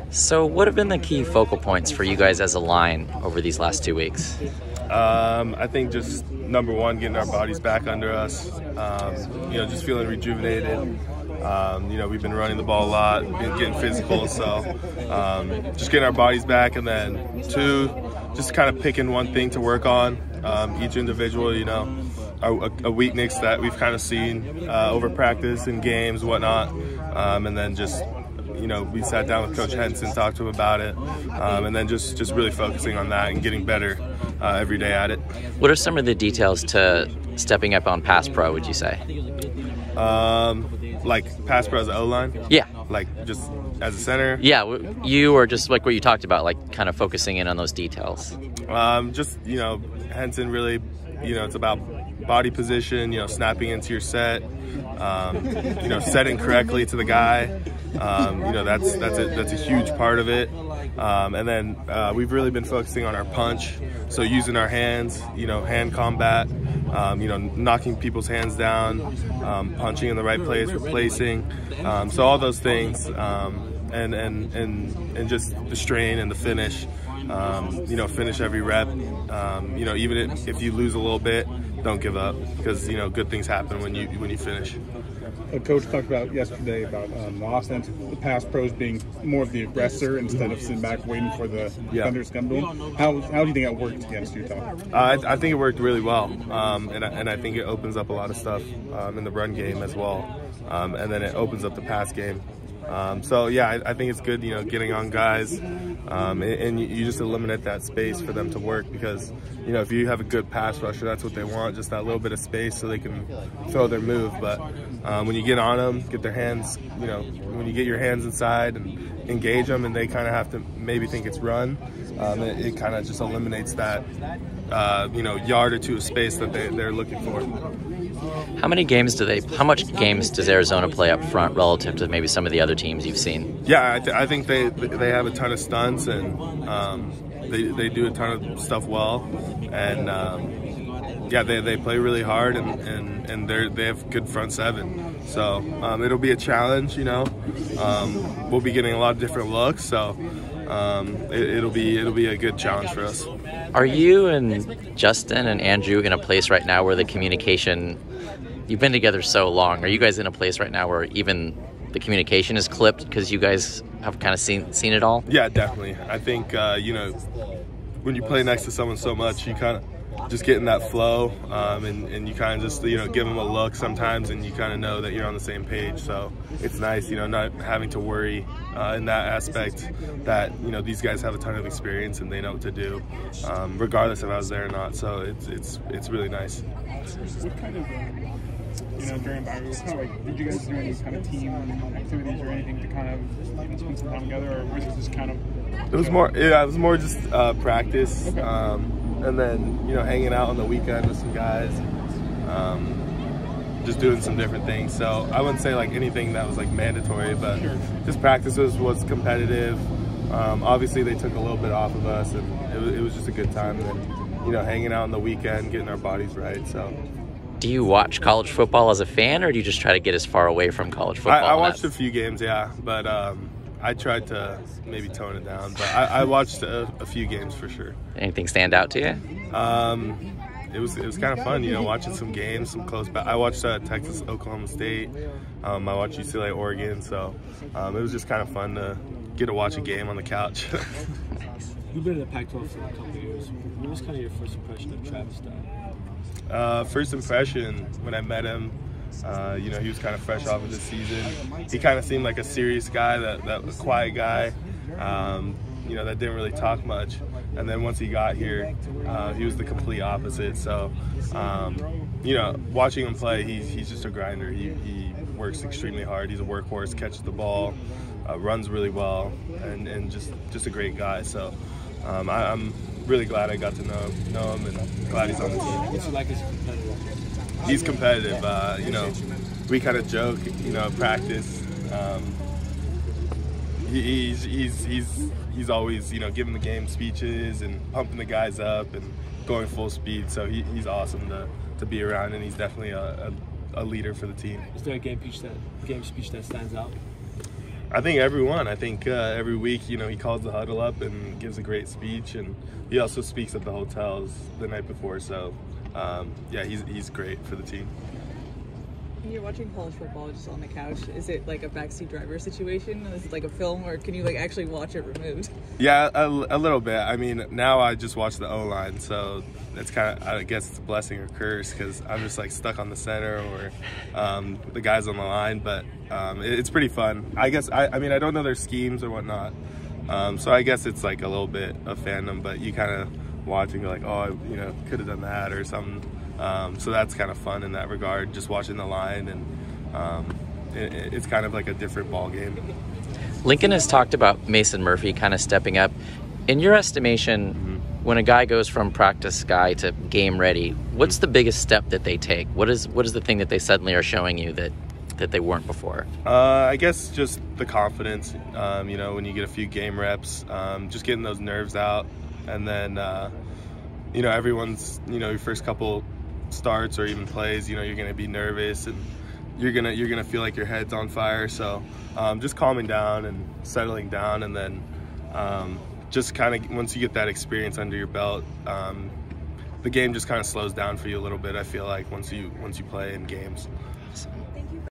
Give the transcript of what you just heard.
So what have been the key focal points for you guys as a line over these last 2 weeks? I think just number one, getting our bodies back under us, just feeling rejuvenated. We've been running the ball a lot, been getting physical, so just getting our bodies back. And then two, just kind of picking one thing to work on, each individual, a weakness that we've kind of seen over practice and games, whatnot. And then just, we sat down with Coach Henson, talked to him about it, and then just really focusing on that and getting better every day at it. What are some of the details to stepping up on pass pro, would you say? Like pass pro as an O-line? Yeah. Like just as a center? Yeah, you or just like what you talked about, like kind of focusing in on those details. Henson really, it's about body position, snapping into your set, setting correctly to the guy. That's a huge part of it. And then we've really been focusing on our punch, so using our hands, hand combat, knocking people's hands down, punching in the right place, replacing, so all those things, and just the strain and the finish, finish every rep, even if you lose a little bit, don't give up, because good things happen when you finish. Coach talked about yesterday about the offense, the pass pros being more of the aggressor instead of sitting back waiting for the defenders to come to them. How do you think that worked against Utah? I think it worked really well, and I think it opens up a lot of stuff in the run game as well, and then it opens up the pass game. I think it's good, getting on guys, and you just eliminate that space for them to work, because if you have a good pass rusher, that's what they want, just that little bit of space so they can throw their move. But when you get on them, get their hands, when you get your hands inside and engage them, and they kind of have to maybe think it's run, it kind of just eliminates that yard or two of space that they're looking for. How much games does Arizona play up front relative to maybe some of the other teams you've seen? Yeah, I think they have a ton of stunts, and they do a ton of stuff well, and they play really hard, and they have good front seven. So it'll be a challenge, we'll be getting a lot of different looks, so it'll be a good challenge for us. Are you and Justin and Andrew in a place right now where the communication, you've been together so long, are you guys in a place right now where even the communication is clipped because you guys have kind of seen it all? Yeah, definitely. I think, when you play next to someone so much, you kind of just get in that flow, and you kind of just, give them a look sometimes, and you kind of know that you're on the same page. So it's nice, not having to worry in that aspect that, these guys have a ton of experience and they know what to do, regardless if I was there or not. So it's really nice. What kind of, during Barry, did you guys do any kind of team activities or anything to kind of spend some time together, or was it just kind of? It was more just practice. Okay. And then, hanging out on the weekend with some guys, just doing some different things. So I wouldn't say like anything that was like mandatory, but just practice was competitive. Obviously they took a little bit off of us, and it was just a good time. And then, hanging out on the weekend, getting our bodies right. So. Do you watch college football as a fan, or do you just try to get as far away from college football? I watched a few games, yeah, but I tried to maybe tone it down, but I watched a few games for sure. Anything stand out to you? It was kind of fun, watching some games, some close. I watched Texas, Oklahoma State. I watched UCLA, Oregon. So it was just kind of fun to get to watch a game on the couch. You've been in the Pac-12 for a couple of years. What was kind of your first impression of Travis Dye? First impression when I met him. He was kind of fresh off of the season. He kind of seemed like a serious guy, that quiet guy, that didn't really talk much. And then once he got here, he was the complete opposite. So, watching him play, he's just a grinder. He works extremely hard. He's a workhorse, catches the ball, runs really well, and just a great guy. So, I'm really glad I got to know him, and glad he's on the team. What's it like as a competitor? He's competitive. We kind of joke, practice. He's always, giving the game speeches and pumping the guys up and going full speed. So he's awesome to be around, and he's definitely a leader for the team. Is there a game speech that stands out? I think everyone. I think every week, you know, he calls the huddle up and gives a great speech, and he also speaks at the hotels the night before. So, yeah, he's great for the team. When you're watching college football just on the couch, is it like a backseat driver situation? Is it like a film, or can you like actually watch it removed? Yeah, a little bit. I mean, now I just watch the O-line, so it's kind of, I guess it's a blessing or curse, because I'm just like stuck on the center or the guys on the line, but it's pretty fun. I guess, I mean, I don't know their schemes or whatnot, so I guess it's like a little bit of fandom, but you kind of watch and you're like, oh, you know, could have done that or something. So that's kind of fun in that regard, just watching the line, and it's kind of like a different ball game. Lincoln has talked about Mason Murphy kind of stepping up. In your estimation, when a guy goes from practice guy to game ready, what's the biggest step that they take? What is the thing that they suddenly are showing you that they weren't before? I guess just the confidence, you know, when you get a few game reps, just getting those nerves out, and then, you know, everyone's, you know, your first couple starts or even plays, you know, you're gonna be nervous and you're gonna feel like your head's on fire. So just calming down and settling down, and then just kind of once you get that experience under your belt, the game just kind of slows down for you a little bit. I feel like once you play in games.